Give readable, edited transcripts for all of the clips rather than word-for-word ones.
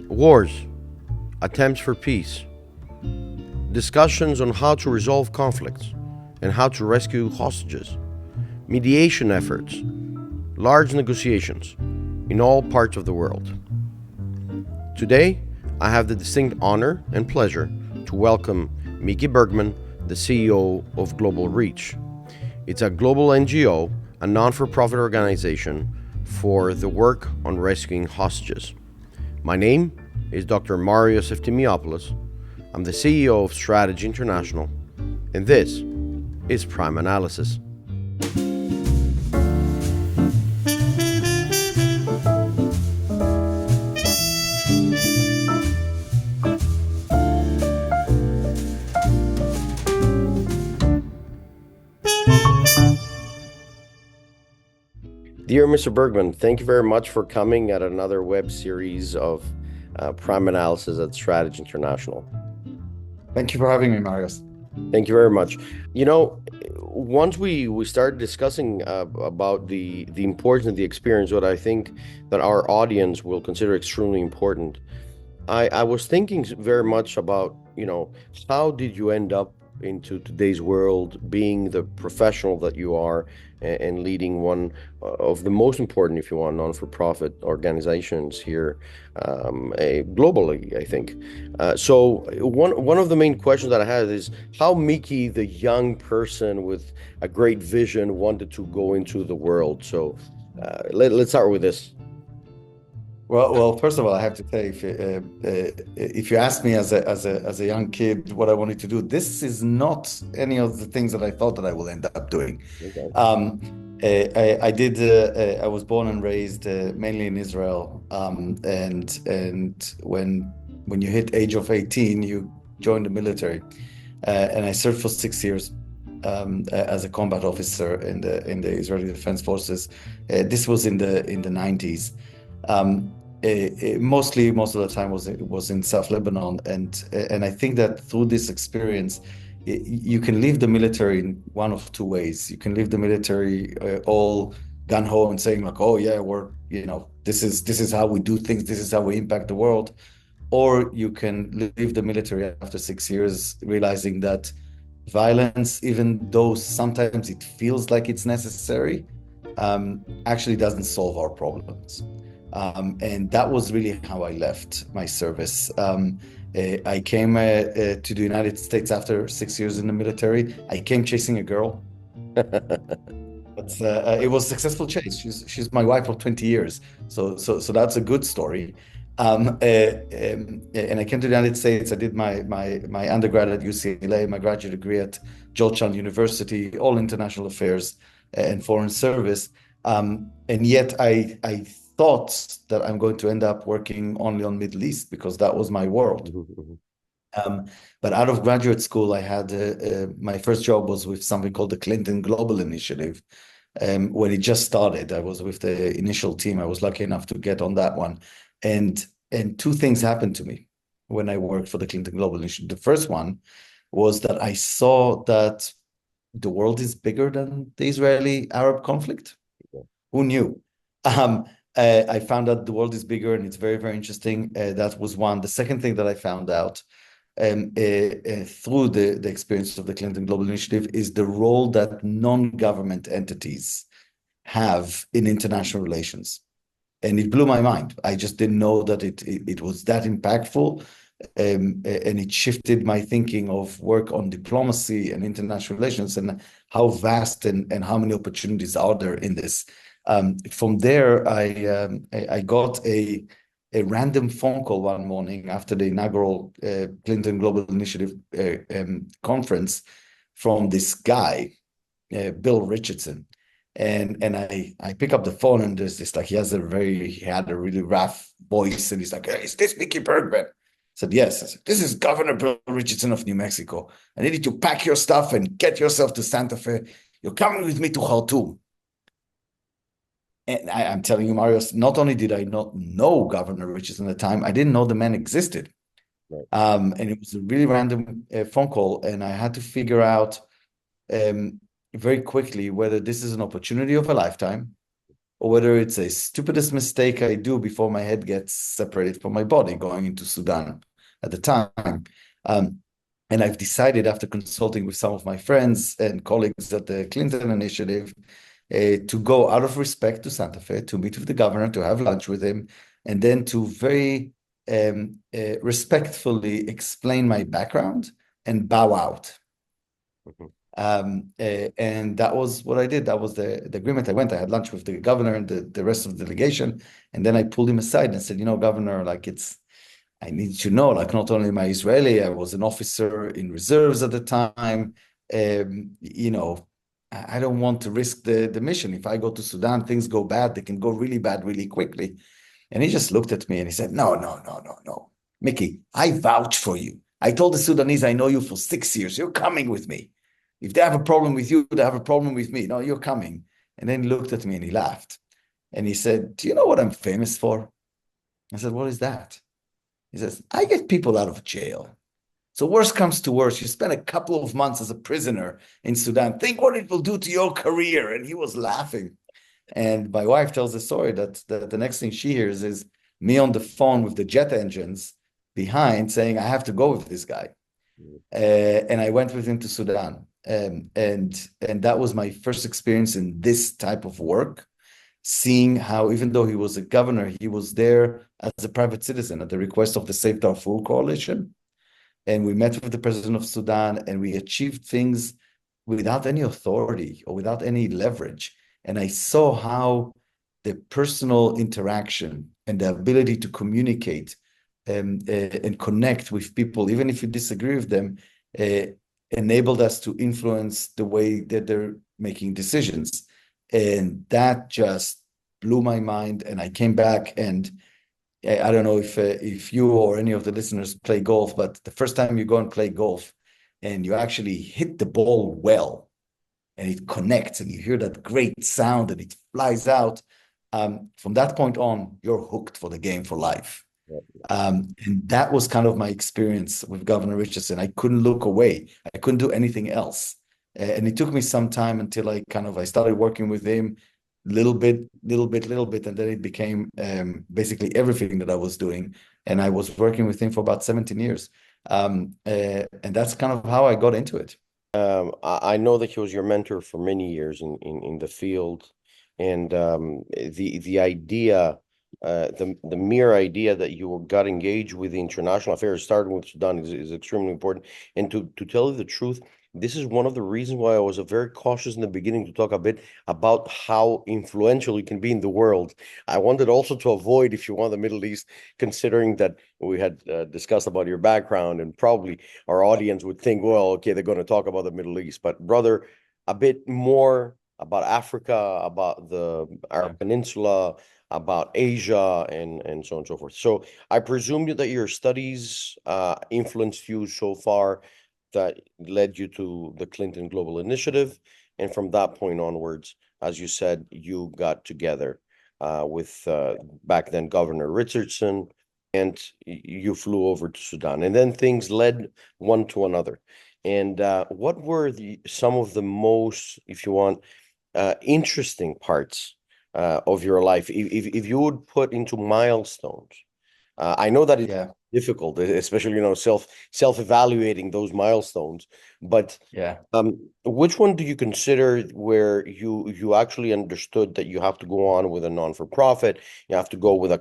Wars, attempts for peace, discussions on how to resolve conflicts and how to rescue hostages, mediation efforts, large negotiations in all parts of the world. Today, I have the distinct honor and pleasure to welcome Mickey Bergman, the CEO of Global Reach. It's a global NGO, a non-for-profit organization for the work on rescuing hostages. My name is Dr. Marios Eftimiopoulos. I'm the CEO of Strategy International, and this is Prime Analysis. Dear Mr. Bergman, thank you very much for coming at another web series of Prime Analysis at Strategy International. Thank you for having me, Marius. Thank you very much. Once we started discussing about the importance of the experience, what I think that our audience will consider extremely important, I was thinking very much about, how did you end up into today's world, being the professional that you are and leading one of the most important, if you want, non-for-profit organizations here globally, I think. So one of the main questions that I had is how Mickey, the young person with a great vision, wanted to go into the world. So let's start with this. Well, first of all, I have to say, if you ask me as a young kid what I wanted to do, this is not any of the things that I thought that I will end up doing. Okay. I was born and raised mainly in Israel, and when you hit age of 18, you join the military, and I served for 6 years as a combat officer in the Israeli Defense Forces. This was in the 90s. Most of the time was in South Lebanon, and I think that through this experience, you can leave the military in one of two ways. You can leave the military all gun ho and saying like, oh yeah, this is how we do things, this is how we impact the world, or you can leave the military after 6 years realizing that violence, even though sometimes it feels like it's necessary, actually doesn't solve our problems. And that was really how I left my service. I came to the United States after 6 years in the military. I came chasing a girl. But it was a successful chase. She's my wife of 20 years. So that's a good story. And I came to the United States. I did my undergrad at UCLA, my graduate degree at Georgetown University, all international affairs and foreign service. And yet I thought that I'm going to end up working only on Middle East because that was my world. But out of graduate school, I had my first job was with something called the Clinton Global Initiative. When it just started, I was with the initial team. I was lucky enough to get on that one. And two things happened to me when I worked for the Clinton Global Initiative. The first one was that I saw that the world is bigger than the Israeli-Arab conflict. Who knew? I found out the world is bigger and it's very, very interesting. That was one. The second thing that I found out through the experience of the Clinton Global Initiative is the role that non-government entities have in international relations. And it blew my mind. I just didn't know that it was that impactful. And it shifted my thinking of work on diplomacy and international relations and how vast and how many opportunities are there in this. From there, I got a random phone call one morning after the inaugural Clinton Global Initiative conference from this guy, Bill Richardson. And I pick up the phone and there's this, like, he had a really rough voice and he's like, hey, is this Mickey Bergman? I said, yes. I said, this is Governor Bill Richardson of New Mexico. I need you to pack your stuff and get yourself to Santa Fe. You're coming with me to Khartoum. And I'm telling you, Marius, not only did I not know Governor Richardson at the time, I didn't know the man existed. Right. And it was a really random phone call. And I had to figure out very quickly whether this is an opportunity of a lifetime or whether it's a stupidest mistake I do before my head gets separated from my body going into Sudan at the time. And I've decided, after consulting with some of my friends and colleagues at the Clinton Initiative, to go out of respect to Santa Fe, to meet with the governor, to have lunch with him, and then to very respectfully explain my background and bow out. And that was what I did. That was the agreement. I had lunch with the governor and the rest of the delegation, and then I pulled him aside and said, Governor, I need to know, not only am I Israeli, I was an officer in reserves at the time. I don't want to risk the mission. If I go to Sudan, things go bad. They can go really bad really quickly. And he just looked at me and he said, no, no, no, no, no. Mickey, I vouch for you. I told the Sudanese, I know you for 6 years. You're coming with me. If they have a problem with you, they have a problem with me. No, you're coming. And then he looked at me and he laughed. And he said, do you know what I'm famous for? I said, what is that? He says, I get people out of jail. So worst comes to worst, you spend a couple of months as a prisoner in Sudan. Think what it will do to your career. And he was laughing. And my wife tells the story that the next thing she hears is me on the phone with the jet engines behind saying, I have to go with this guy. And I went with him to Sudan. And that was my first experience in this type of work, seeing how, even though he was a governor, he was there as a private citizen at the request of the Save Darfur Coalition. And we met with the president of Sudan, and we achieved things without any authority or without any leverage. And I saw how the personal interaction and the ability to communicate and connect with people, even if you disagree with them, enabled us to influence the way that they're making decisions. And that just blew my mind. And I came back, and I don't know if you or any of the listeners play golf, but the first time you go and play golf and you actually hit the ball well and it connects and you hear that great sound and it flies out, from that point on, you're hooked for the game for life. And that was kind of my experience with Governor Richardson. I couldn't look away. I couldn't do anything else. And it took me some time until I started working with him little bit, and then it became basically everything that I was doing. And I was working with him for about 17 years. And that's kind of how I got into it. I know that he was your mentor for many years in the field, and the idea, the mere idea that you got engaged with the international affairs, starting with Sudan, is extremely important. And to tell you the truth, this is one of the reasons why I was very cautious in the beginning to talk a bit about how influential you can be in the world. I wanted also to avoid, if you want, the Middle East, considering that we had discussed about your background, and probably our audience would think, well, okay, they're going to talk about the Middle East. But brother, a bit more about Africa, about the Arab Peninsula, about Asia, and so on and so forth. So I presume that your studies influenced you so far, that led you to the Clinton Global Initiative. And from that point onwards, as you said, you got together with back then Governor Richardson, and you flew over to Sudan. And then things led one to another. And what were some of the most, if you want, interesting parts of your life? If you would put into milestones, I know that it's difficult, especially self-evaluating those milestones. But which one do you consider where you actually understood that you have to go on with a non-for-profit, you have to go with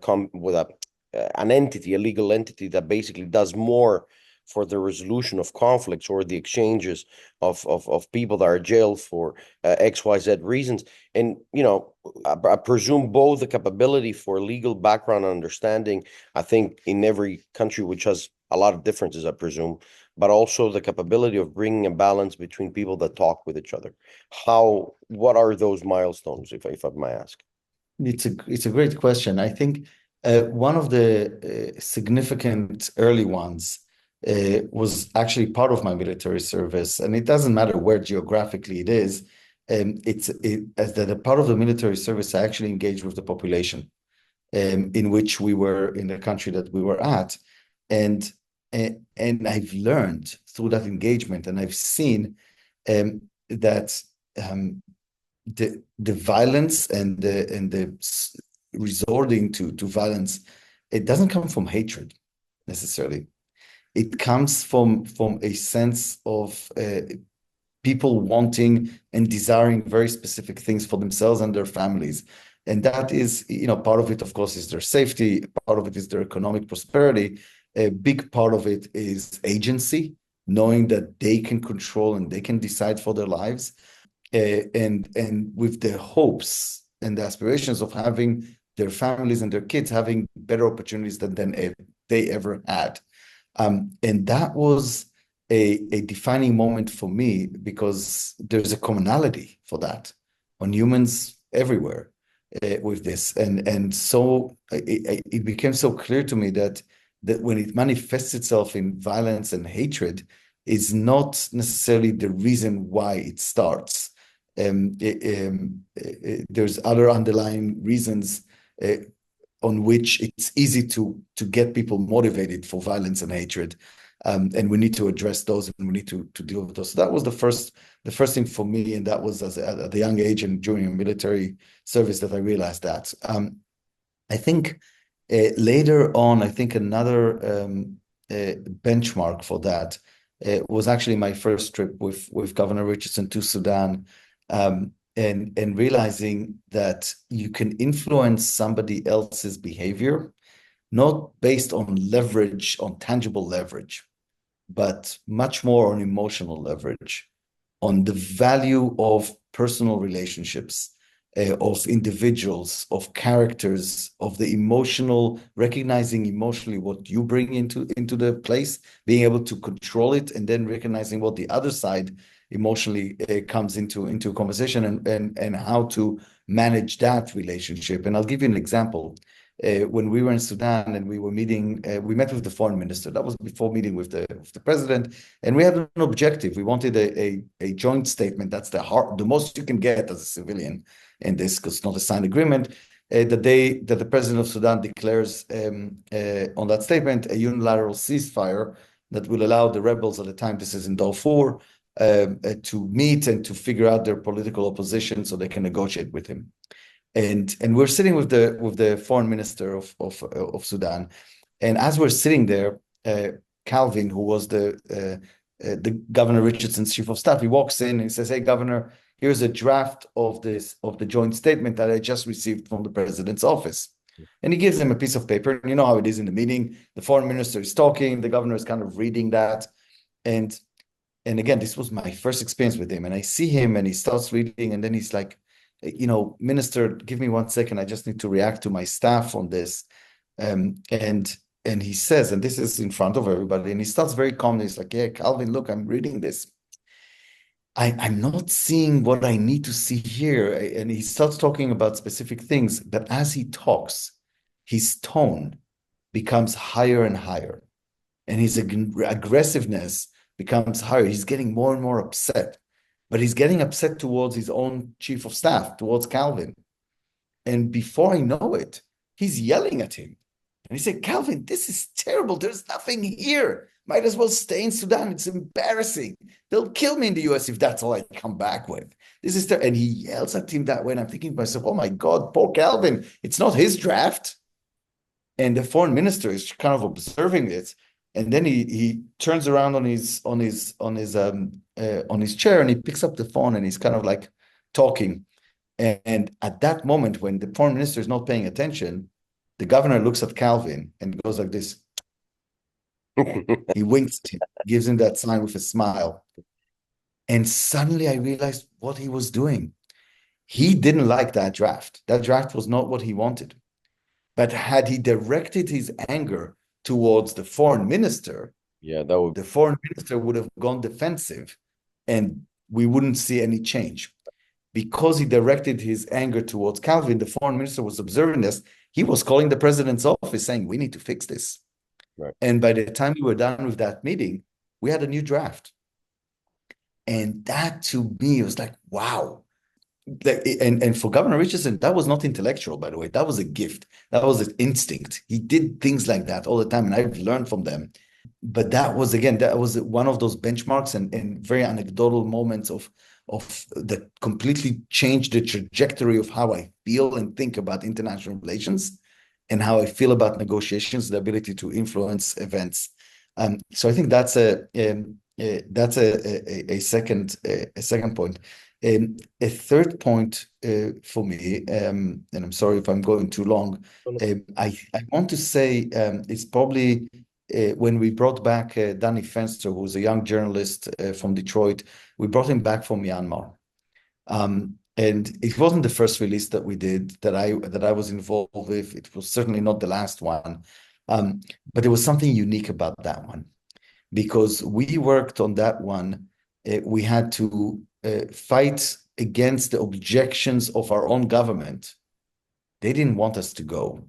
an entity, a legal entity that basically does more for the resolution of conflicts or the exchanges of people that are jailed for XYZ reasons? And I presume both the capability for legal background and understanding, I think in every country, which has a lot of differences, I presume, but also the capability of bringing a balance between people that talk with each other. What are those milestones, if I may ask? It's a great question. I think one of the significant early ones was actually part of my military service, and it doesn't matter where geographically it is. As that a part of the military service, I actually engaged with the population in which we were, in the country that we were at, and I've learned through that engagement, and I've seen that the violence and the resorting to violence, it doesn't come from hatred necessarily. It comes from a sense of people wanting and desiring very specific things for themselves and their families. And that is, part of it, of course, is their safety. Part of it is their economic prosperity. A big part of it is agency, knowing that they can control and they can decide for their lives. And with the hopes and the aspirations of having their families and their kids having better opportunities than they ever had. And that was a defining moment for me, because there's a commonality for that on humans everywhere with this. And so it became so clear to me that when it manifests itself in violence and hatred, is not necessarily the reason why it starts. There's other underlying reasons on which it's easy to get people motivated for violence and hatred. And we need to address those, and we need to deal with those. So that was the first thing for me, and that was at a young age and during a military service that I realized that. I think later on, I think another benchmark for that was actually my first trip with Governor Richardson to Sudan, and realizing that you can influence somebody else's behavior, not based on leverage, on tangible leverage, but much more on emotional leverage, on the value of personal relationships, of individuals, of characters, of the emotional, recognizing emotionally what you bring into the place, being able to control it, and then recognizing what the other side emotionally comes into a conversation, and how to manage that relationship. And I'll give you an example. When we were in Sudan and we were meeting, we met with the foreign minister. That was before meeting with the president, and we had an objective. We wanted a joint statement. That's the most you can get as a civilian in this, because it's not a signed agreement. That the president of Sudan declares on that statement a unilateral ceasefire that will allow the rebels at the time, this is in Darfur, to meet and to figure out their political opposition so they can negotiate with him. And we're sitting with the foreign minister of Sudan, and as we're sitting there, Calvin, who was the Governor Richardson's chief of staff, he walks in and he says, "Hey, Governor, here's a draft of the joint statement that I just received from the president's office." And he gives him a piece of paper, and you know how it is in the meeting. The foreign minister is talking, the governor is kind of reading that, and again, this was my first experience with him, and I see him, and he starts reading, and then he's like, "Minister, give me 1 second. I just need to react to my staff on this." And he says, and this is in front of everybody, and he starts very calmly. He's like, "Yeah, Calvin, look, I'm reading this. I'm not seeing what I need to see here." And he starts talking about specific things, but as he talks, his tone becomes higher and higher, and his aggressiveness becomes higher. He's getting more and more upset. But he's getting upset towards his own chief of staff, towards Calvin. And before I know it, he's yelling at him. And he said, "Calvin, this is terrible. There's nothing here. Might as well stay in Sudan. It's embarrassing. They'll kill me in the US if that's all I come back with. This is and he yells at him that way. And I'm thinking to myself, oh my God, poor Calvin. It's not his draft. And the foreign minister is kind of observing it. And then he turns around on his chair, and he picks up the phone, and he's kind of like talking. And at that moment, when the foreign minister is not paying attention, the governor looks at Calvin and goes like this. He winks at him, gives him that sign with a smile. And suddenly I realized what he was doing. He didn't like that draft. That draft was not what he wanted. But had he directed his anger towards the foreign minister, the foreign minister would have gone defensive, and we wouldn't see any change. Because he directed his anger towards Calvin, the foreign minister was observing this. He was calling the president's office saying, "We need to fix this." Right. And by the time we were done with that meeting, we had a new draft. And that to me was like, wow. And for Governor Richardson, that was not intellectual, by the way. That was a gift. That was an instinct. He did things like that all the time, and I've learned from them. But that was one of those benchmarks and very anecdotal moments of that completely changed the trajectory of how I feel and think about international relations and how I feel about negotiations, the ability to influence events. So I think that's a second point. A third point for me, and I'm sorry if I'm going too long. I want to say it's probably when we brought back Danny Fenster, who was a young journalist from Detroit. We brought him back from Myanmar. And it wasn't the first release that we did that I was involved with. It was certainly not the last one. But there was something unique about that one because we worked on that one. We had to fight against the objections of our own government. They didn't want us to go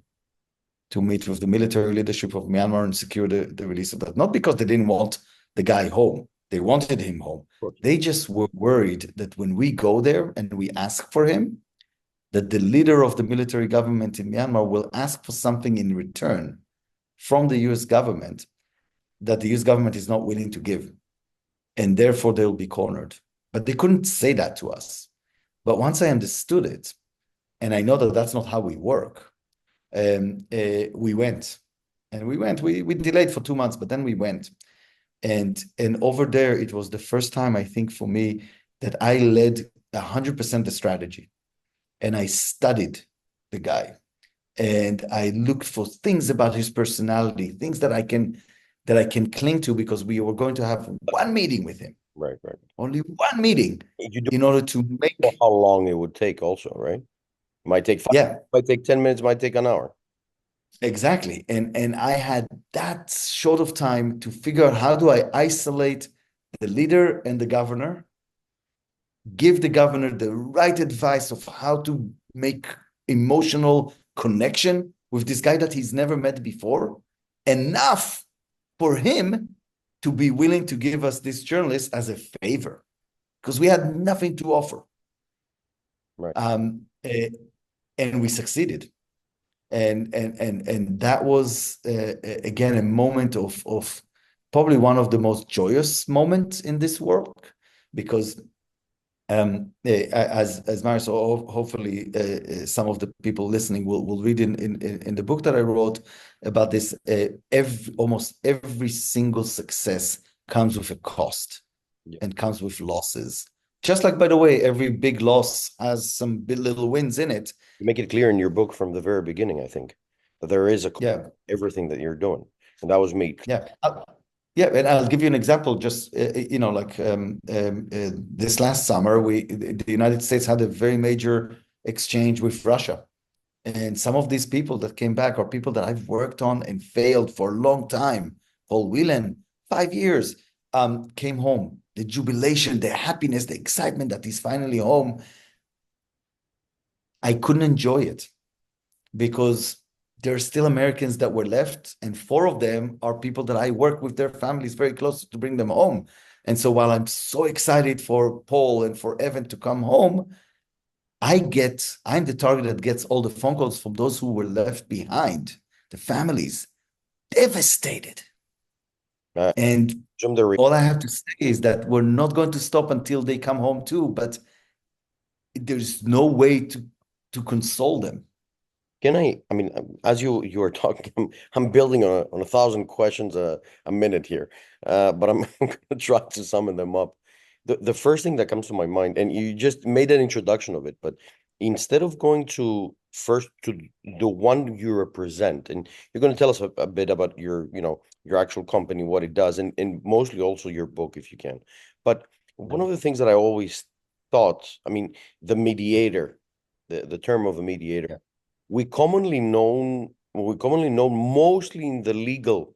to meet with the military leadership of Myanmar and secure the release of that. Not because they didn't want the guy home. They wanted him home. They just were worried that when we go there and we ask for him, that the leader of the military government in Myanmar will ask for something in return from the US government that the US government is not willing to give. And therefore they'll be cornered. But they couldn't say that to us. But once I understood it, and I know that that's not how we work, we went. And we went. We delayed for 2 months, but then we went. And over there, it was the first time, I think, for me, that I led 100% the strategy. And I studied the guy. And I looked for things about his personality, things that I can cling to, because we were going to have one meeting with him. Right. Only one meeting You do in order to make know how long it would take also, right? It might take 5, might take 10 minutes, might take an hour. Exactly. And I had that short of time to figure out how do I isolate the leader and the governor, give the governor the right advice of how to make emotional connection with this guy that he's never met before, enough for him to be willing to give us this journalist as a favor, because we had nothing to offer. Right. And we succeeded. And that was again a moment of probably one of the most joyous moments in this work, because as Marius, hopefully some of the people listening will read in the book that I wrote about this. Almost every single success comes with a cost, and comes with losses. Just like, by the way, every big loss has some little wins in it. You make it clear in your book from the very beginning, I think, that there is everything that you're doing, and that was made. Yeah, and I'll give you an example. Just like this last summer, the United States had a very major exchange with Russia, and some of these people that came back are people that I've worked on and failed for a long time. Paul Whelan, 5 years, came home. The jubilation, the happiness, the excitement that he's finally home. I couldn't enjoy it because there are still Americans that were left, and 4 of them are people that I work with their families very close to bring them home. And so while I'm so excited for Paul and for Evan to come home, I'm the target that gets all the phone calls from those who were left behind, the families, devastated. And all I have to say is that we're not going to stop until they come home too, but there's no way to console them. I mean, as you are talking, I'm building on 1,000 questions a minute here, but I'm going to try to sum them up. The first thing that comes to my mind, and you just made an introduction of it, but instead of going to first to the one you represent, and you're going to tell us a bit about your actual company, what it does, and mostly also your book, if you can. But one of the things that I always thought, I mean, the mediator, the term of a mediator, we commonly know mostly in the legal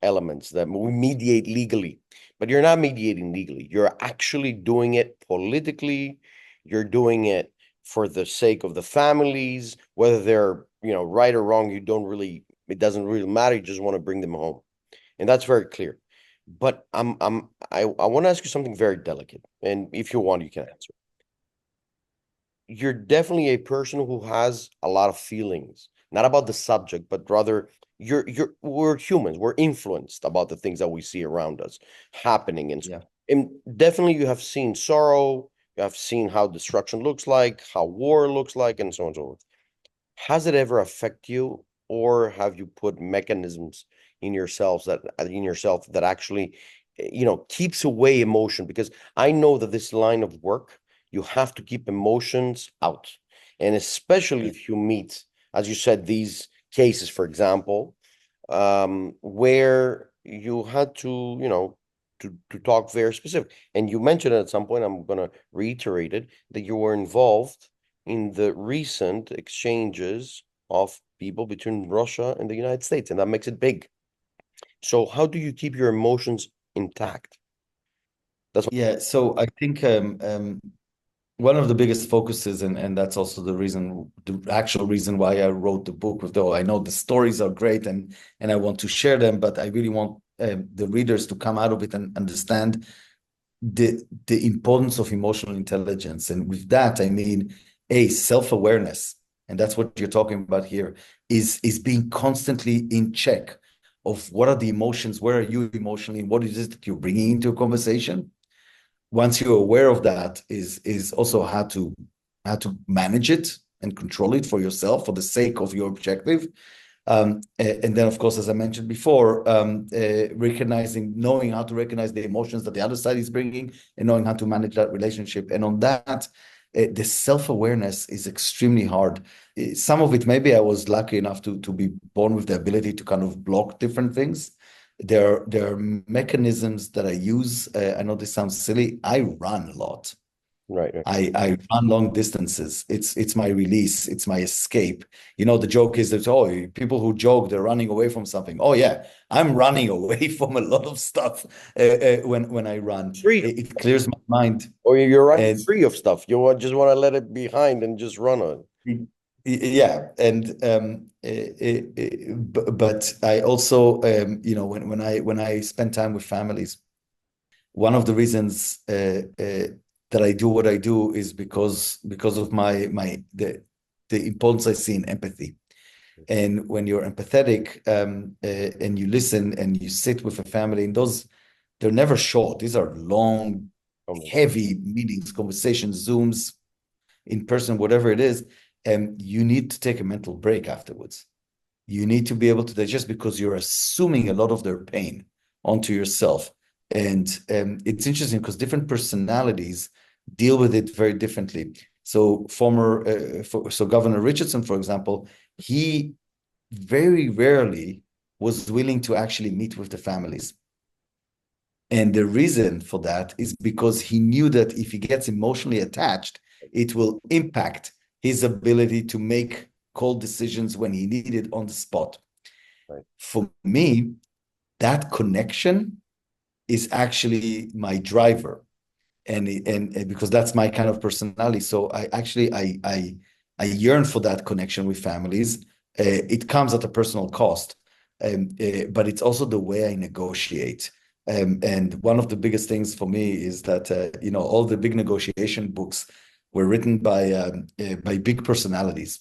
elements that we mediate legally, but you're not mediating legally. You're actually doing it politically. You're doing it for the sake of the families, whether they're, right or wrong. It doesn't really matter. You just want to bring them home. And that's very clear. But I want to ask you something very delicate. And if you want, you can answer. You're definitely a person who has a lot of feelings, not about the subject, but rather we're humans. We're influenced about the things that we see around us happening. And definitely you have seen sorrow, I've seen how destruction looks like, how war looks like, and so on and so forth. Has it ever affect you, or have you put mechanisms in yourself that actually, keeps away emotion? Because I know that this line of work, you have to keep emotions out, and especially if you meet, as you said, these cases, for example, where you had to, to talk very specific. And you mentioned at some point, I'm going to reiterate it, that you were involved in the recent exchanges of people between Russia and the United States, and that makes it big. So how do you keep your emotions intact? That's Yeah, so I think one of the biggest focuses, and that's also the actual reason why I wrote the book. Though I know the stories are great and I want to share them, but I really want the readers to come out of it and understand the importance of emotional intelligence. And with that, I mean self-awareness, and that's what you're talking about here, is being constantly in check of what are the emotions, where are you emotionally, and what is it that you're bringing into a conversation. Once you're aware of that, is also how to manage it and control it for yourself for the sake of your objective. And then, of course, as I mentioned before, knowing how to recognize the emotions that the other side is bringing, and knowing how to manage that relationship. And on that, the self-awareness is extremely hard. Some of it, maybe I was lucky enough to be born with the ability to kind of block different things. There are mechanisms that I use. I know this sounds silly. I run a lot. right, right. I run long distances. It's my release. It's my escape. The joke is that, oh, people who joke they're running away from something. Oh yeah, I'm running away from a lot of stuff when I run. Free, It clears my mind. or you're running And free of stuff. Just want to let it behind and just run on it. yeah, and but I also when I spend time with families, one of the reasons that I do what I do is because of the importance I see in empathy. And when you're empathetic and you listen and you sit with a family, and they're never short. These are long, heavy meetings, conversations, Zooms, in person, whatever it is, and you need to take a mental break afterwards. You need to be able to digest, because you're assuming a lot of their pain onto yourself. And it's interesting because different personalities deal with it very differently. So Governor Richardson, for example, he very rarely was willing to actually meet with the families. And the reason for that is because he knew that if he gets emotionally attached, it will impact his ability to make cold decisions when he needed on the spot. Right. For me, that connection is actually my driver, and because that's my kind of personality. So I yearn for that connection with families. It comes at a personal cost, but it's also the way I negotiate. And one of the biggest things for me is that all the big negotiation books were written by big personalities.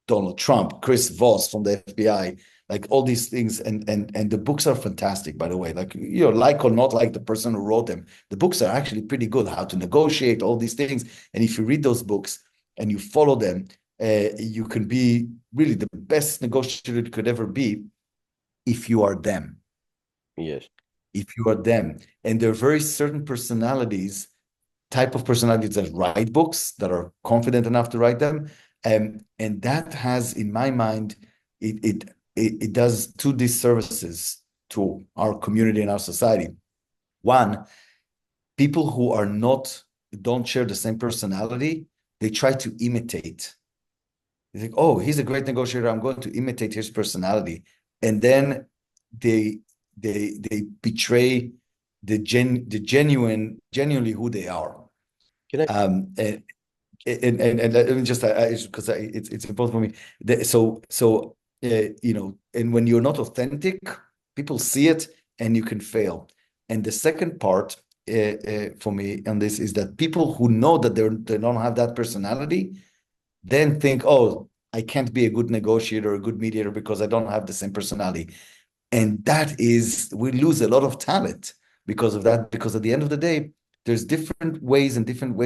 Donald Trump, Chris Voss from the FBI, like all these things, and the books are fantastic, by the way. Like, like or not like the person who wrote them, the books are actually pretty good. How to negotiate, all these things, and if you read those books and you follow them, you can be really the best negotiator you could ever be if you are them. Yes. If you are them, and there are very certain type of personalities that write books, that are confident enough to write them. And that has, in my mind, it does two disservices to our community and our society. One, people who don't share the same personality, they try to imitate. They think, oh, he's a great negotiator, I'm going to imitate his personality. And then they betray genuinely who they are. Can I? And let me just because it's important for me. And when you're not authentic, people see it and you can fail. And the second part for me on this is that people who know that they don't have that personality then think, oh, I can't be a good negotiator or a good mediator because I don't have the same personality. And we lose a lot of talent because of that. Because at the end of the day, There's different ways and different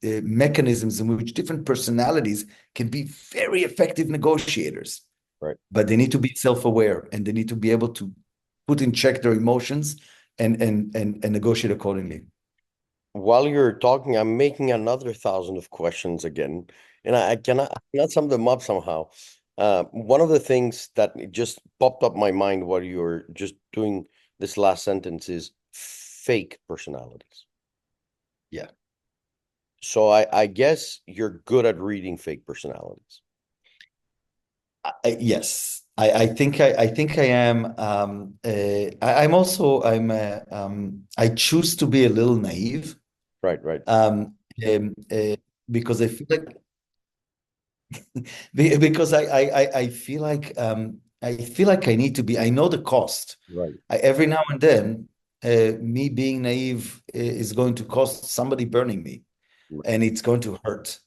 mechanisms in which different personalities can be very effective negotiators. Right. But they need to be self-aware, and they need to be able to put in check their emotions and negotiate accordingly. While you're talking, I'm making another thousand of questions again, and I cannot sum them up somehow. One of the things that just popped up my mind while you were just doing this last sentence is fake personalities. Yeah. So I guess you're good at reading fake personalities. Yes, I think I am. I'm also I choose to be a little naive. Right, right, Um, um, uh, because I feel like because I feel like I need to be. I know the cost. right. Every now and then, me being naive is going to cost somebody burning me, and it's going to hurt.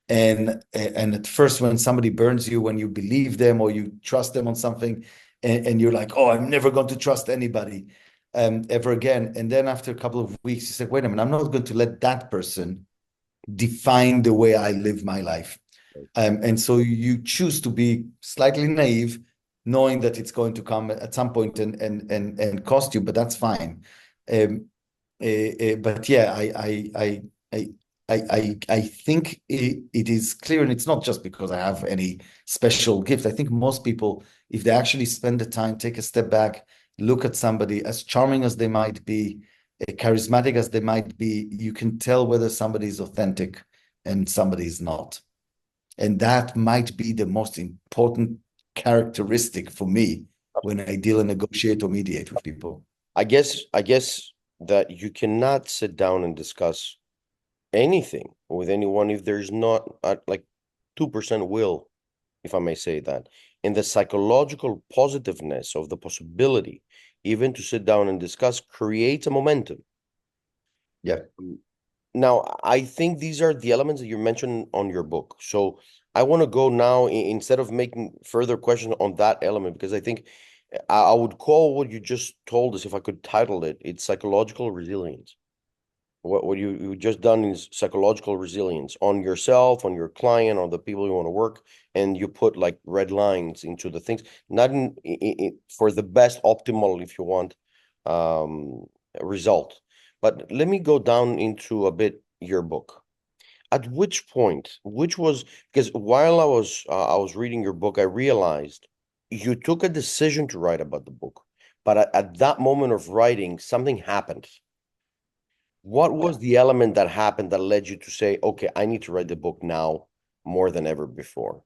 And at first, when somebody burns you, when you believe them or you trust them on something, and you're like, oh, I'm never going to trust anybody ever again. And then after a couple of weeks, you say, wait a minute, I'm not going to let that person define the way I live my life. And so you choose to be slightly naive, knowing that it's going to come at some point and cost you, but that's fine. But yeah, I think it is clear, and it's not just because I have any special gift. I think most people, if they actually spend the time, take a step back, look at somebody, as charming as they might be, charismatic as they might be, you can tell whether somebody is authentic and somebody is not. And that might be the most important characteristic for me when I deal and negotiate or mediate with people. I guess that you cannot sit down and discuss anything with anyone if there's not like 2% will, if I may say that. And the psychological positiveness of the possibility, even to sit down and discuss, creates a momentum. Yeah. Now, I think these are the elements that you mentioned on your book. So I want to go now, instead of making further questions on that element, because I think I would call what you just told us, if I could title it, it's psychological resilience. What you just done is psychological resilience on yourself, on your client, on the people you want to work, and you put like red lines into the things, not for the best optimal, if you want, result. But let me go down into a bit your book. At which point, which was, because while I was reading your book, I realized you took a decision to write about the book, but at that moment of writing, something happened. What was the element that happened that led you to say, okay, I need to write the book now more than ever before?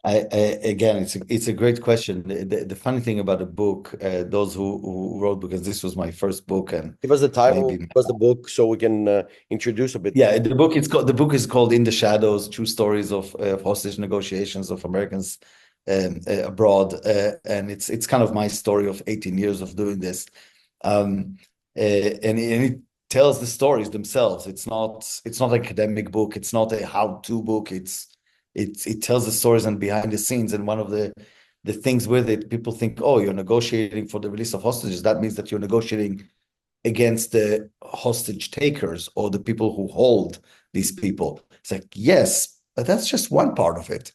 Again, it's a great question. The funny thing about the book, those who wrote, because this was my first book, and Give us the title, maybe give us the book, so we can introduce a bit. yeah, the book is called In the Shadows: True Stories of Hostage Negotiations of Americans abroad, and it's kind of my story of 18 years of doing this, and it tells the stories themselves. It's not an academic book. It's not a how-to book. It tells the stories and behind the scenes. And one of the things with it, people think, oh, you're negotiating for the release of hostages. That means that you're negotiating against the hostage takers or the people who hold these people. It's like, yes, but that's just one part of it.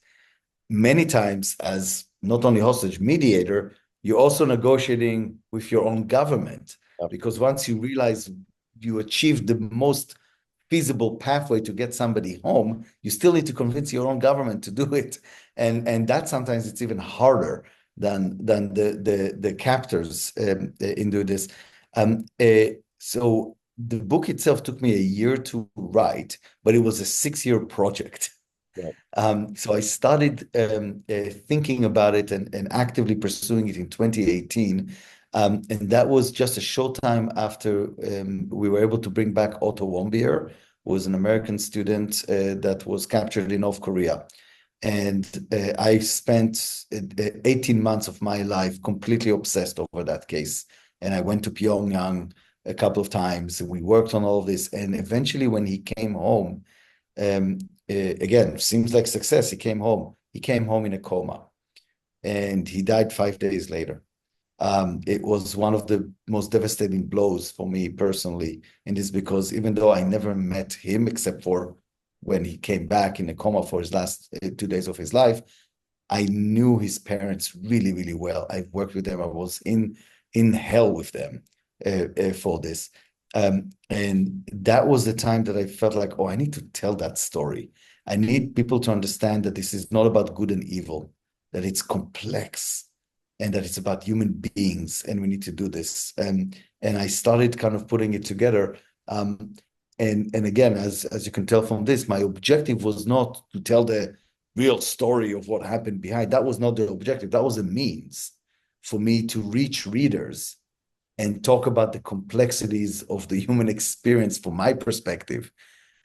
Many times, as not only hostage mediator, you're also negotiating with your own government, because once you realize you achieved the most feasible pathway to get somebody home, you still need to convince your own government to do it, and that sometimes it's even harder than the captors in doing this. So the book itself took me a year to write, but it was a 6-year project. Right. So I started thinking about it and actively pursuing it in 2018. And that was just a short time after we were able to bring back Otto Warmbier, who was an American student that was captured in North Korea. And I spent 18 months of my life completely obsessed over that case. And I went to Pyongyang a couple of times. We worked on all of this. And eventually, when he came home, again, seems like success. He came home. He came home in a coma, and he died 5 days later. It was one of the most devastating blows for me personally. And it's because even though I never met him except for when he came back in a coma for his last 2 days of his life, I knew his parents really, really well. I worked with them. I was in hell with them for this. And that was the time that I felt like, oh, I need to tell that story. I need people to understand that this is not about good and evil, that it's complex and that it's about human beings, and we need to do this. And I started kind of putting it together. And again, as you can tell from this, my objective was not to tell the real story of what happened behind. That was not the objective. That was a means for me to reach readers and talk about the complexities of the human experience from my perspective,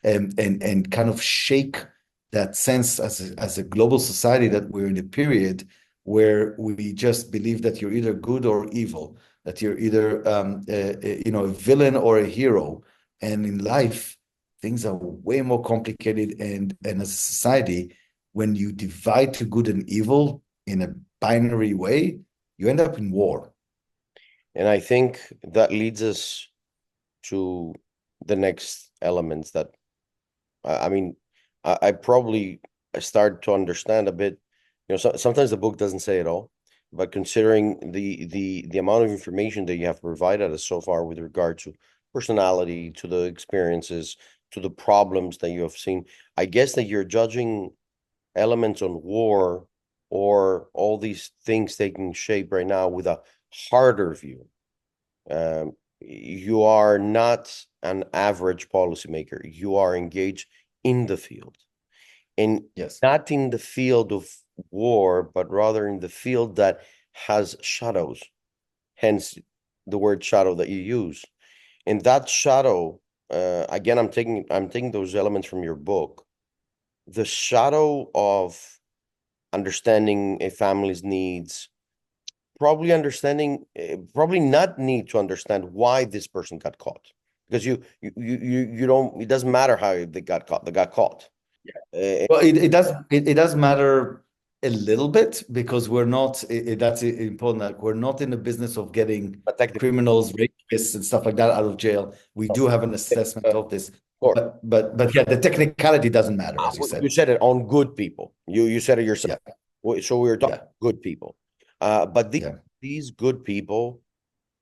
and kind of shake that sense as a global society that we're in a period where we just believe that you're either good or evil, that you're either a villain or a hero. And in life, things are way more complicated. And as a society, when you divide to good and evil in a binary way, you end up in war. And I think that leads us to the next elements that I mean, I probably start to understand a bit. Sometimes the book doesn't say it all, but considering the amount of information that you have provided us so far with regard to personality, to the experiences, to the problems that you have seen, I guess that you're judging elements on war or all these things taking shape right now with a harder view. You are not an average policymaker. You are engaged in the field, and Yes. not in the field of war, but rather in the field that has shadows, hence the word shadow that you use. And that shadow, again, I'm taking those elements from your book. The shadow of understanding a family's needs, probably not need to understand why this person got caught, because you don't, it doesn't matter how they got caught. Well, it does matter a little bit because we're not that's important. Like, we're not in the business of getting But technically, criminals, rapists, and stuff like that out of jail. We do have an assessment of of this, course, but yeah, the technicality doesn't matter, as you you said. said it on good people. You said it yourself. Yeah, So we were talking yeah, good people, but yeah, these good people,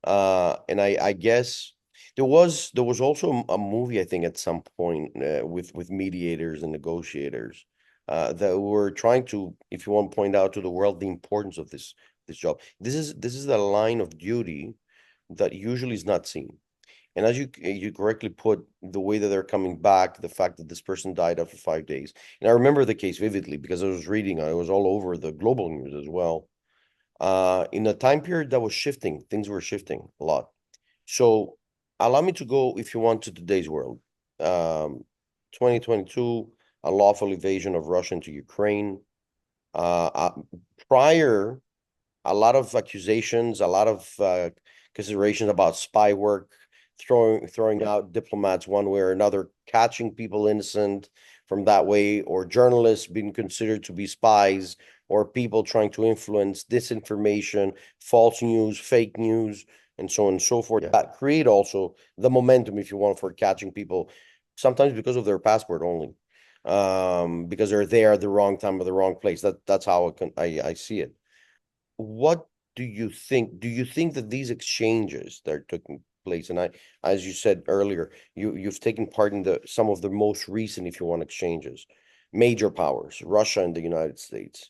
and I guess there was also a movie, I think, at some point, with mediators and negotiators, that were trying to, if you want, point out to the world the importance of this job. This is the line of duty that usually is not seen. And as you correctly put, the way that they're coming back, the fact that this person died after 5 days, and I remember the case vividly because I was reading, it was all over the global news as well. In a time period that was shifting, things were shifting a lot. So allow me to go, if you want, to today's world. 2022, a lawful invasion of Russia into Ukraine. Uh, uh, Prior, a lot of accusations, a lot of considerations about spy work, throwing out diplomats one way or another, catching people innocent from that way, or journalists being considered to be spies, or people trying to influence disinformation, false news, fake news, and so on and so forth. yeah, That create also the momentum, if you want, for catching people, sometimes because of their passport only, because they're there at the wrong time or the wrong place. That's how I see it. What do you think? Do you think that these exchanges that are taking place, and as you said earlier, you've taken part in some of the most recent, if you want, exchanges, major powers, Russia and the United States,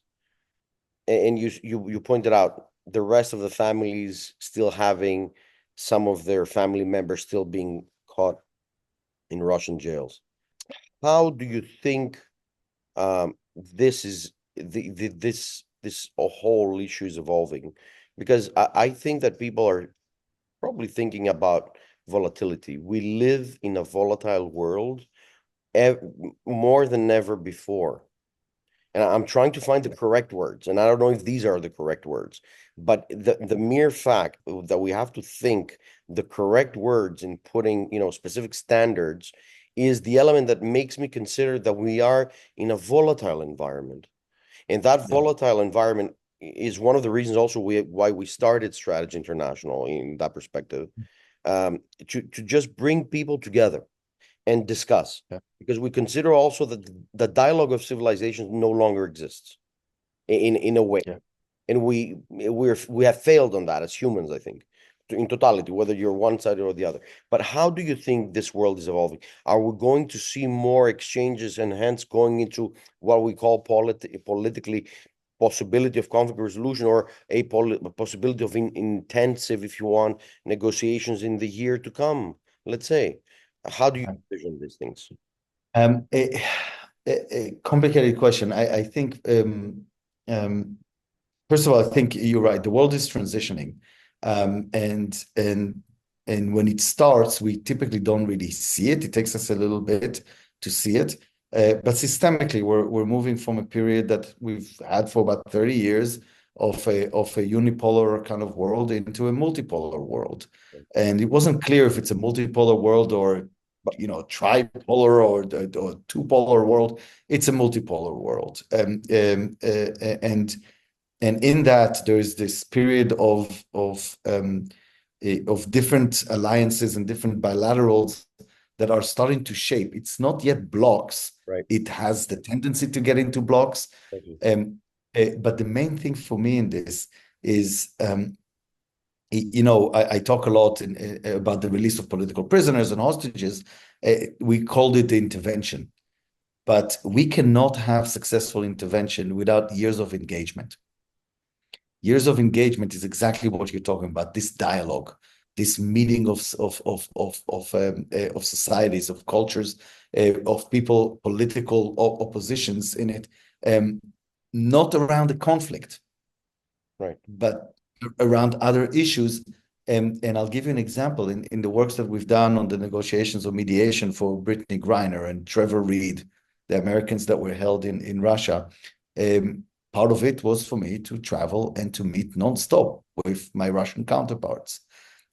and you pointed out the rest of the families still having some of their family members still being caught in Russian jails. How do you think this is this whole issue is evolving? Because I think that people are probably thinking about volatility. We live in a volatile world, ev more than ever before. And I'm trying to find the correct words, and I don't know if these are the correct words, but the mere fact that we have to think the correct words in putting, specific standards is the element that makes me consider that we are in a volatile environment. And that yeah. volatile environment is one of the reasons also why we started Strategy International in that perspective, to just bring people together and discuss, Yeah. because we consider also that the dialogue of civilizations no longer exists in a way, Yeah. and we have failed on that as humans, I think, in totality, whether you're one side or the other. But how do you think this world is evolving? Are we going to see more exchanges and hence going into what we call politically possibility of conflict resolution, or a possibility of intensive, if you want, negotiations in the year to come, let's say? How do you envision these things? Um, a, a complicated question. I think um, first of all, I think you're right. The world is transitioning, and when it starts, we typically don't really see it. It takes us a little bit to see it, but systemically, we're moving from a period that we've had for about 30 years of a unipolar kind of world into a multipolar world, and it wasn't clear if it's a multipolar world or tripolar or two-polar world. It's a multipolar world, and in that there is this period of different alliances and different bilaterals that are starting to shape. It's not yet blocks. Right. It has the tendency to get into blocks. But the main thing for me in this is, I talk a lot about the release of political prisoners and hostages. We called it the intervention, but we cannot have successful intervention without years of engagement. Years of engagement is exactly what you're talking about. This dialogue, this meeting of societies, of cultures, of people, political oppositions in it, not around the conflict, Right, but around other issues. And I'll give you an example in the works that we've done on the negotiations of mediation for Brittany Griner and Trevor Reed, the Americans that were held in Russia. Part of it was for me to travel and to meet nonstop with my Russian counterparts.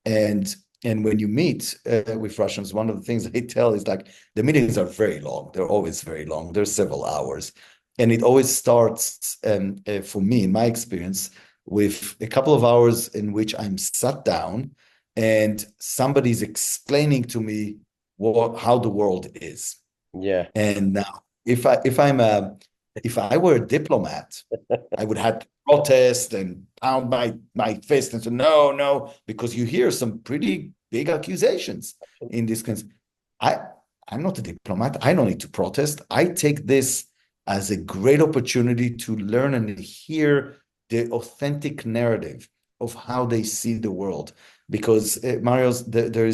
And when you meet with Russians, one of the things they tell is like the meetings are very long. They're always very long. They're several hours. And it always starts, for me, in my experience, with a couple of hours in which I'm sat down and somebody's explaining to me how the world is. yeah. And now, if I were a diplomat, I would have to protest and pound my fist and say, no, no, because you hear some pretty big accusations in this case. I'm not a diplomat. I don't need to protest. I take this as a great opportunity to learn and hear the authentic narrative of how they see the world. Because, Marios, there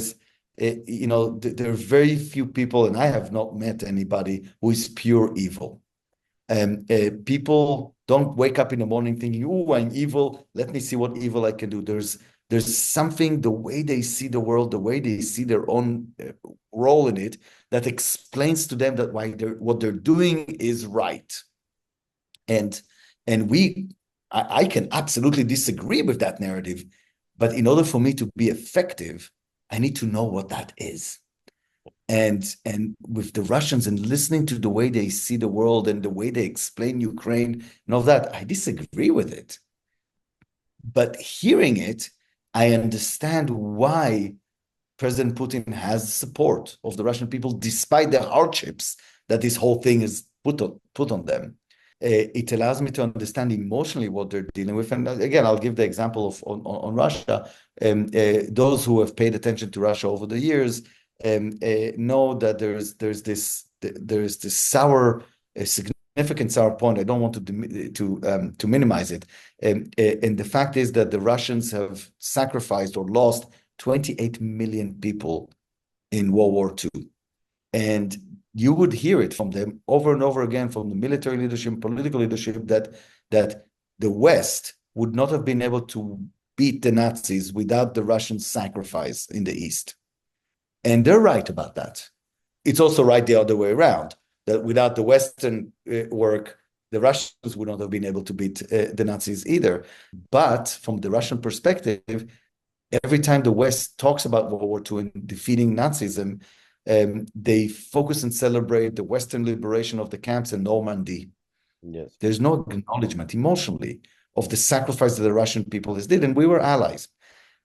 are very few people, and I have not met anybody who is pure evil. People don't wake up in the morning thinking, "Oh, I'm evil. Let me see what evil I can do." There's something, the way they see the world, the way they see their own role in it, that explains to them that what they're doing is right. And I can absolutely disagree with that narrative, but in order for me to be effective, I need to know what that is. And with the Russians and listening to the way they see the world and the way they explain Ukraine and all that, I disagree with it. But hearing it, I understand why President Putin has support of the Russian people, despite the hardships that this whole thing is put on them. It allows me to understand emotionally what they're dealing with. And again, I'll give the example of on Russia. Those who have paid attention to Russia over the years know that there's this sour, significant sour point. I don't want to minimize it. And the fact is that the Russians have sacrificed or lost 28 million people in World War II. And you would hear it from them over and over again, from the military leadership, political leadership, that the West would not have been able to beat the Nazis without the Russian sacrifice in the East. And they're right about that. It's also right the other way around, that without the Western work, the Russians would not have been able to beat the Nazis either. But from the Russian perspective, every time the West talks about World War II and defeating Nazism, they focus and celebrate the Western liberation of the camps in Normandy. Yes. There's no acknowledgement emotionally of the sacrifice that the Russian people has did, and we were allies.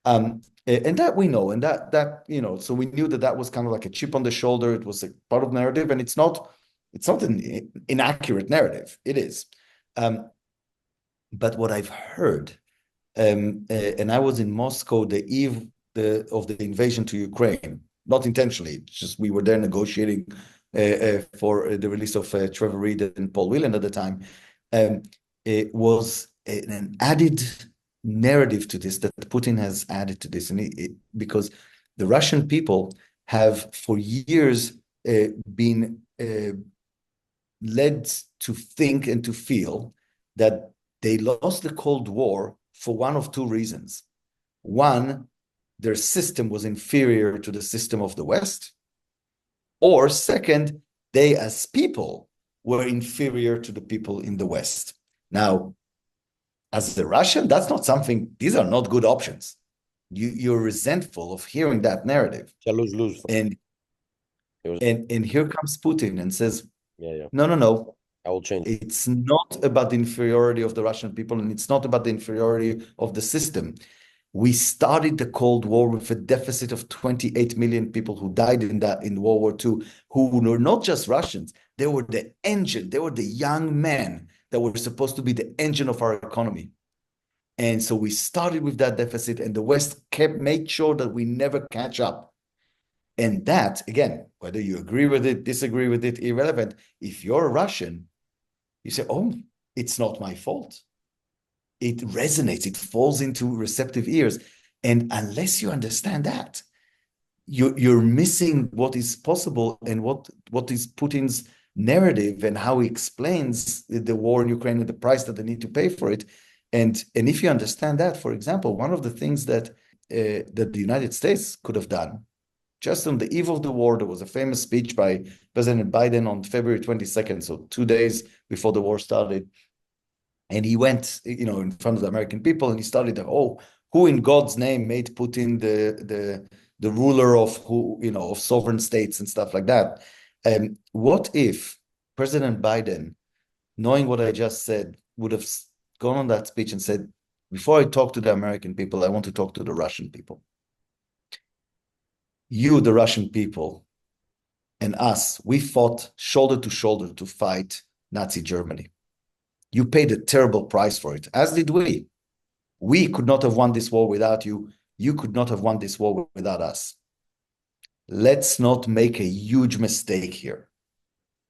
And that we know, and so we knew that that was kind of like a chip on the shoulder. It was a part of narrative, and it's not an inaccurate narrative. It is. But what I've heard, and I was in Moscow the eve of the invasion to Ukraine, not intentionally, it's just we were there negotiating for the release of Trevor Reed and Paul Whelan at the time. It was an added narrative to this that Putin has added to this, and because the Russian people have for years been led to think and to feel that they lost the Cold War for one of two reasons. One, their system was inferior to the system of the West, or second, they as people were inferior to the people in the West. Now, as a Russian, that's not something, these are not good options. You're resentful of hearing that narrative. It's a lose-lose. And here comes Putin and says, yeah. No. I will change. It's not about the inferiority of the Russian people, and it's not about the inferiority of the system. We started the Cold War with a deficit of 28 million people who died in World War II, who were not just Russians. They were the engine. They were the young men that were supposed to be the engine of our economy. And so we started with that deficit, and the West made sure that we never catch up. And that, again, whether you agree with it, disagree with it, irrelevant. If you're a Russian, you say, oh, it's not my fault. It resonates, it falls into receptive ears. And unless you understand that, you're missing what is possible and what is Putin's narrative and how he explains the war in Ukraine and the price that they need to pay for it. And if you understand that, for example, one of the things that the United States could have done, just on the eve of the war, there was a famous speech by President Biden on February 22nd, so 2 days before the war started. And he went, in front of the American people, and he started, who in God's name made Putin the ruler of of sovereign states and stuff like that? What if President Biden, knowing what I just said, would have gone on that speech and said, before I talk to the American people, I want to talk to the Russian people. You, the Russian people, and us, we fought shoulder to shoulder to fight Nazi Germany. You paid a terrible price for it, as did we. We could not have won this war without you. You could not have won this war without us. Let's not make a huge mistake here.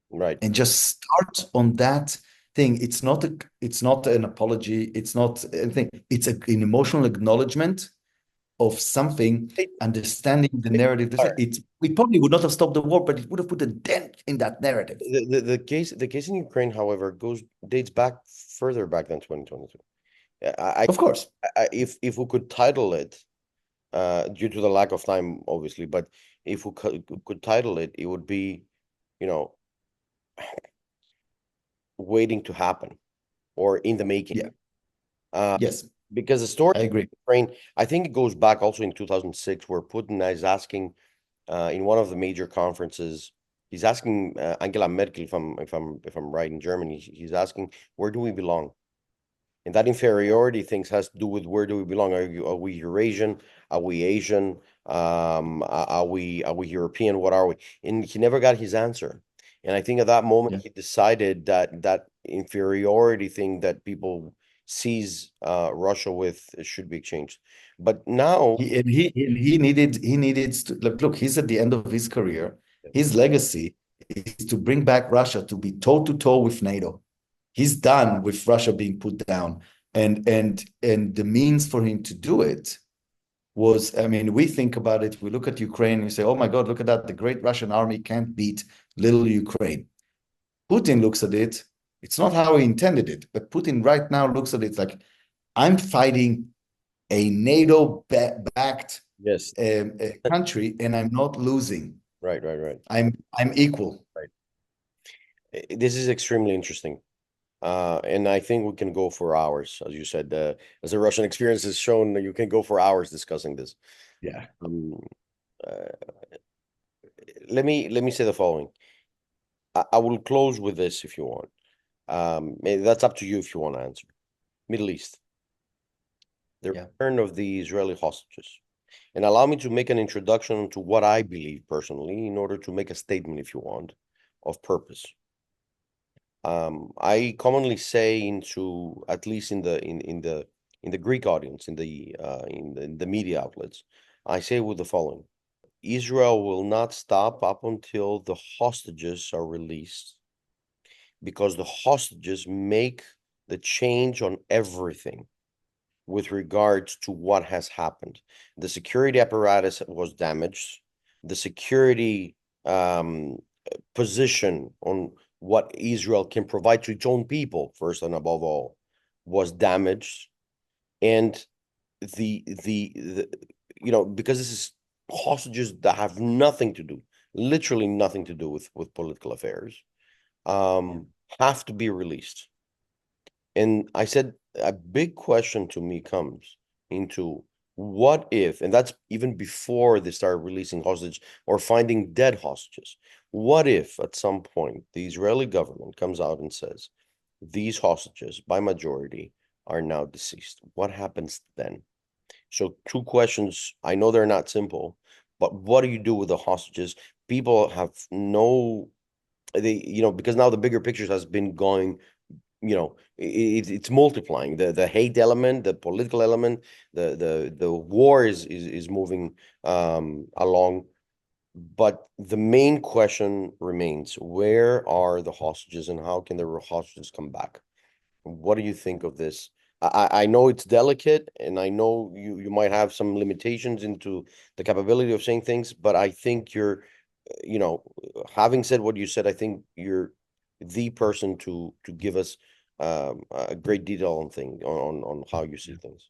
Right. And just start on that thing. It's not an apology. It's not anything. It's an emotional acknowledgement of something, understanding the narrative. We probably would not have stopped the war, but it would have put a dent in that narrative. The case in Ukraine, however, dates back further back than 2022. Of course. If we could title it, due to the lack of time, obviously, but if we could title it, it would be, waiting to happen, or in the making. Yeah. Yes. Because the story I agree. of Ukraine, I think it goes back also in 2006, where Putin is asking, in one of the major conferences, he's asking Angela Merkel, if I'm right, in Germany, he's asking, where do we belong? And that inferiority things has to do with where do we belong? Are we Eurasian? Are we Asian? Are we European? What are we? And he never got his answer. And I think at that moment he decided that inferiority thing that people sees Russia with should be exchanged. But now he needed to, look, he's at the end of his career. His legacy is to bring back Russia to be toe to toe with NATO. He's done with Russia being put down, and the means for him to do it was, we think about it, we look at Ukraine and we say, oh my God, look at that, the great Russian army can't beat little Ukraine. Putin looks at it, it's not how he intended it, but Putin right now looks at it like, I'm fighting a NATO-backed country, and I'm not losing. Right. I'm equal. Right. This is extremely interesting. And I think we can go for hours, as you said. As the Russian experience has shown, you can go for hours discussing this. Yeah. Let me say the following. I will close with this if you want. That's up to you if you want to answer. Middle East, the Yeah. return of the Israeli hostages. And allow me to make an introduction to what I believe personally in order to make a statement, if you want, of purpose. I commonly say into, at least in the Greek audience, in the media outlets, I say with the following: Israel will not stop up until the hostages are released, because the hostages make the change on everything with regards to what has happened. The security apparatus was damaged. The security position on what Israel can provide to its own people, first and above all, was damaged. And the because this is hostages that have nothing to do, literally nothing to do with political affairs, have to be released. And I said a big question to me comes into what if, and that's even before they start releasing hostages or finding dead hostages. What if at some point the Israeli government comes out and says these hostages by majority are now deceased? What happens then? So two questions. I know they're not simple, but what do you do with the hostages? People have because now the bigger picture has been going, it's multiplying the hate element, the political element, the war is moving along, but the main question remains: where are the hostages, and how can the hostages come back? What do you think of this? I know it's delicate, and I know you might have some limitations into the capability of saying things, but I think you know, having said what you said, I think you're the person to give us a great detail on how you see things.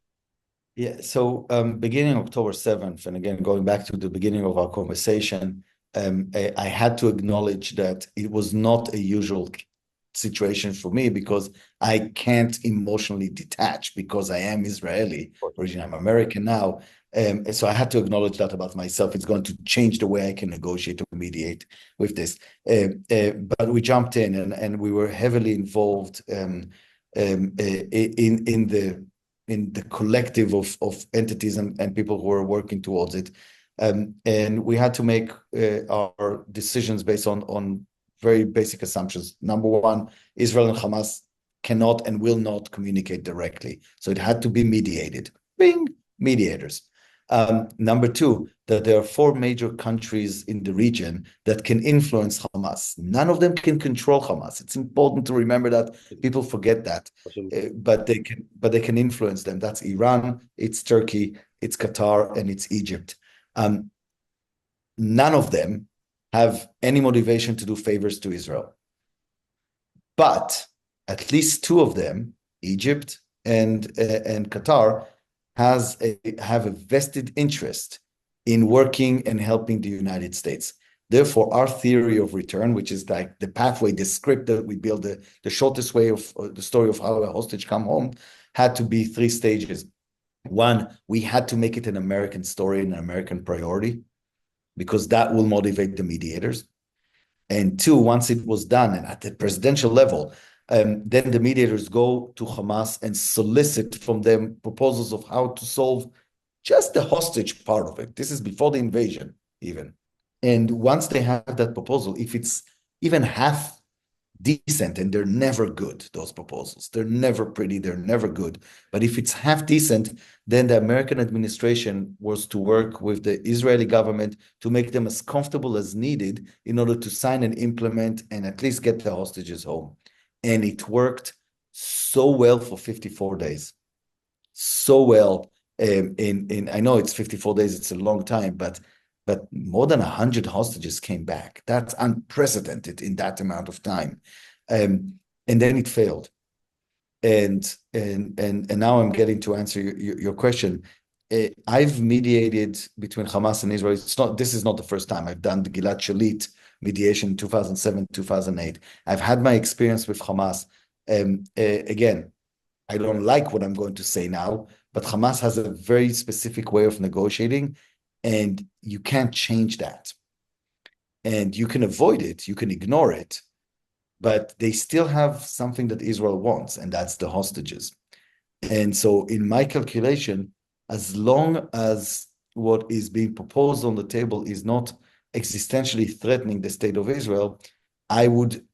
Yeah, so beginning October 7th, and again, going back to the beginning of our conversation, I had to acknowledge that it was not a usual situation for me because I can't emotionally detach because I am Israeli. Originally, I'm American now. So I had to acknowledge that about myself. It's going to change the way I can negotiate or mediate with this. But we jumped in and we were heavily involved in the collective of entities and people who are working towards it. And we had to make our decisions based on very basic assumptions. Number one, Israel and Hamas cannot and will not communicate directly. So it had to be mediated. Bing, mediators. Number two, that there are four major countries in the region that can influence Hamas. None of them can control Hamas. It's important to remember that. People forget that, but they can influence them. That's Iran, it's Turkey, it's Qatar, and it's Egypt. None of them have any motivation to do favors to Israel, but at least two of them, Egypt and Qatar, have a vested interest in working and helping the United States. Therefore, our theory of return, which is like the pathway, the script that we build, the shortest way of the story of how a hostage come home, had to be three stages. One, we had to make it an American story and an American priority, because that will motivate the mediators. And two, once it was done and at the presidential level, then the mediators go to Hamas and solicit from them proposals of how to solve just the hostage part of it. This is before the invasion, even. And once they have that proposal, if it's even half decent, and they're never good, those proposals, they're never pretty, they're never good. But if it's half decent, then the American administration was to work with the Israeli government to make them as comfortable as needed in order to sign and implement and at least get the hostages home. And it worked so well for 54 days. So well. I know it's 54 days, it's a long time, but more than 100 hostages came back. That's unprecedented in that amount of time. And then it failed. And now I'm getting to answer your question. I've mediated between Hamas and Israel. This is not the first time. I've done the Gilad Shalit mediation in 2007, 2008. I've had my experience with Hamas. Again, I don't like what I'm going to say now, but Hamas has a very specific way of negotiating, and you can't change that. And you can avoid it, you can ignore it, but they still have something that Israel wants, and that's the hostages. And so in my calculation, as long as what is being proposed on the table is not existentially threatening the state of Israel, I would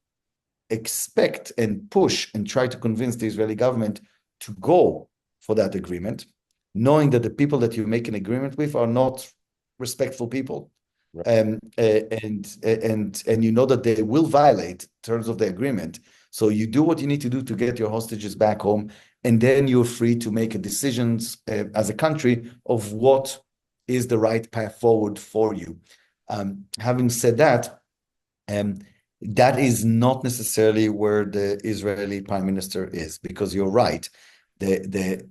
expect and push and try to convince the Israeli government to go for that agreement, knowing that the people that you make an agreement with are not respectful people. Right. And you know that they will violate terms of the agreement. So you do what you need to do to get your hostages back home, and then you're free to make a decisions as a country of what is the right path forward for you. Having said that, that is not necessarily where the Israeli prime minister is, because you're right. The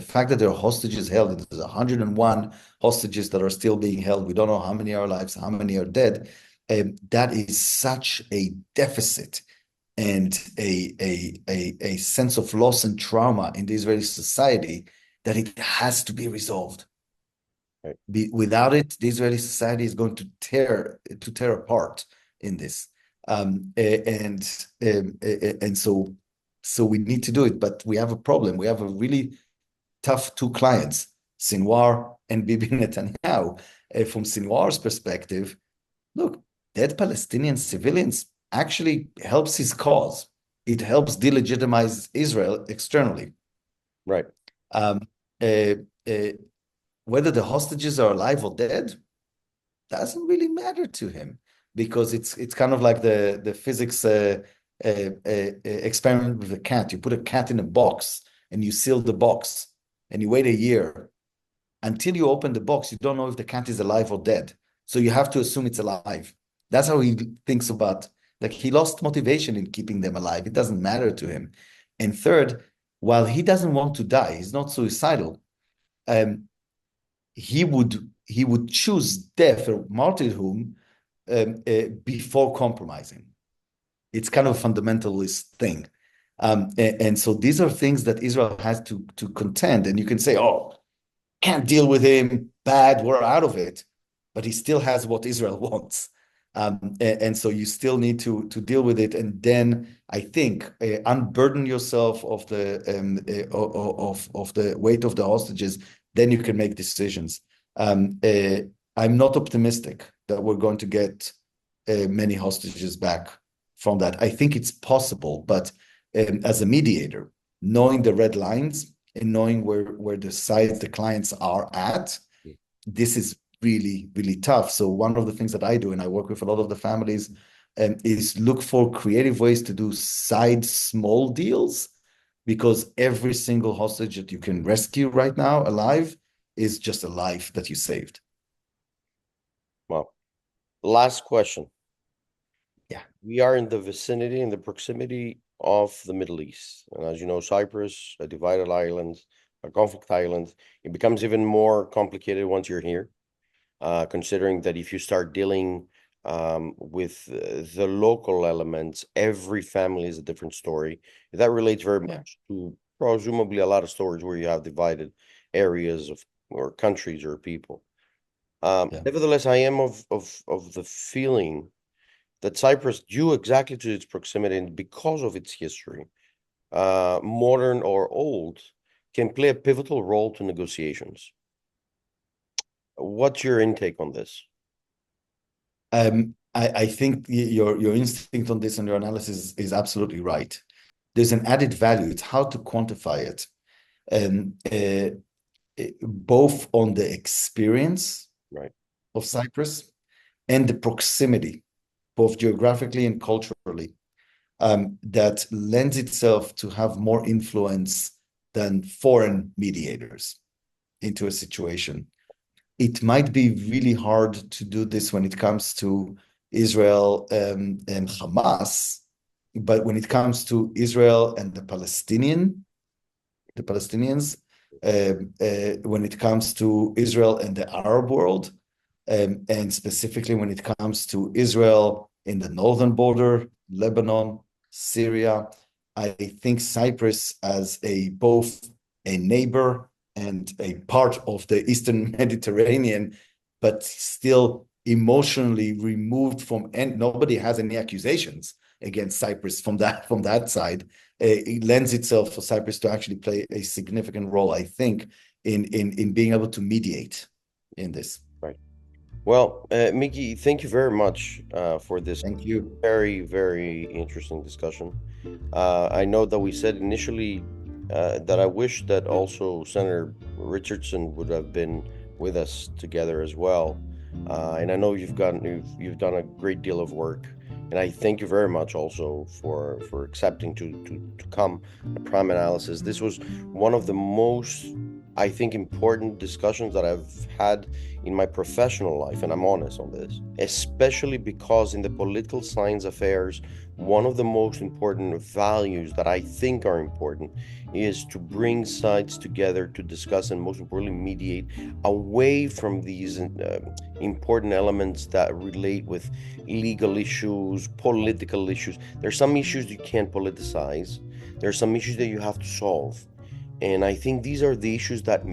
fact that there are hostages held, there's 101 hostages that are still being held. We don't know how many are alive, how many are dead. That is such a deficit and a sense of loss and trauma in the Israeli society that it has to be resolved. Right. Without it, the Israeli society is going to tear apart in this, and so we need to do it. But we have a problem. We have a really tough two clients, Sinwar and Bibi Netanyahu. From Sinwar's perspective, look, dead Palestinian civilians actually helps his cause. It helps delegitimize Israel externally. Right. Whether the hostages are alive or dead doesn't really matter to him, because it's kind of like the physics experiment with a cat. You put a cat in a box and you seal the box and you wait a year. Until you open the box, you don't know if the cat is alive or dead. So you have to assume it's alive. That's how he thinks about, like, he lost motivation in keeping them alive. It doesn't matter to him. And third, while he doesn't want to die, he's not suicidal. He would choose death or martyrdom before compromising. It's kind of a fundamentalist thing. And so these are things that Israel has to contend. And you can say, oh, can't deal with him, bad, we're out of it. But he still has what Israel wants. And so you still need to deal with it. And then I think unburden yourself of the weight of the hostages, then you can make decisions. I'm not optimistic that we're going to get many hostages back from that. I think it's possible, but as a mediator, knowing the red lines and knowing where the sides the clients are at, this is really, really tough. So one of the things that I do, and I work with a lot of the families, is look for creative ways to do side small deals, because every single hostage that you can rescue right now alive is just a life that you saved. Well, last question. Yeah. We are in the vicinity, in the proximity of the Middle East. And as you know, Cyprus, a divided island, a conflict island, it becomes even more complicated once you're here, considering that if you start dealing with the local elements, every family is a different story. That relates very much to presumably a lot of stories where you have divided areas of or countries or people. Nevertheless, I am of the feeling that Cyprus, due exactly to its proximity and because of its history, modern or old, can play a pivotal role to negotiations. What's your intake on this? I think your instinct on this and your analysis is absolutely right. There's an added value. It's how to quantify it, and both on the experience of Cyprus and the proximity, both geographically and culturally, that lends itself to have more influence than foreign mediators into a situation. It might be really hard to do this when it comes to Israel and Hamas, but when it comes to Israel and the Palestinians, when it comes to Israel and the Arab world, and specifically when it comes to Israel in the northern border, Lebanon, Syria, I think Cyprus as both a neighbor and a part of the Eastern Mediterranean, but still emotionally removed from, and nobody has any accusations against Cyprus from that side, it lends itself for Cyprus to actually play a significant role, I think, in being able to mediate in this. Right. Well, Mickey, thank you very much for this Thank you. very, very interesting discussion. I know that we said initially that I wish that also Senator Richardson would have been with us together as well. And I know you've done a great deal of work, and I thank you very much also for accepting to come to Prime Analysis. This was one of the most, I think, important discussions that I've had in my professional life, and I'm honest on this, especially because in the political science affairs, one of the most important values that I think are important is to bring sides together to discuss and most importantly mediate away from these important elements that relate with legal issues, political issues. There's some issues you can't politicize. There's some issues that you have to solve. And I think these are the issues that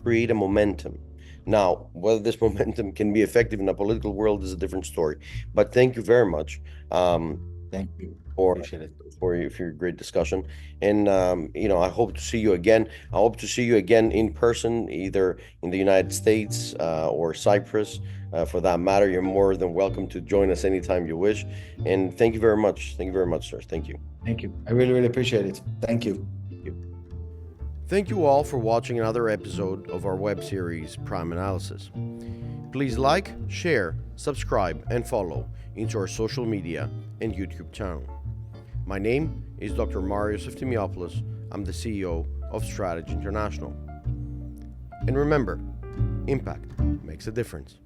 create a momentum. Now, whether this momentum can be effective in a political world is a different story. But thank you very much. Thank you. Appreciate it. For your great discussion. And, I hope to see you again. I hope to see you again in person, either in the United States or Cyprus. For that matter, you're more than welcome to join us anytime you wish. And thank you very much. Thank you very much, sir. Thank you. Thank you. I really, really appreciate it. Thank you. Thank you all for watching another episode of our web series, Prime Analysis. Please like, share, subscribe, and follow into our social media and YouTube channel. My name is Dr. Marios Eftimiopoulos. I'm the CEO of Strategy International. And remember, impact makes a difference.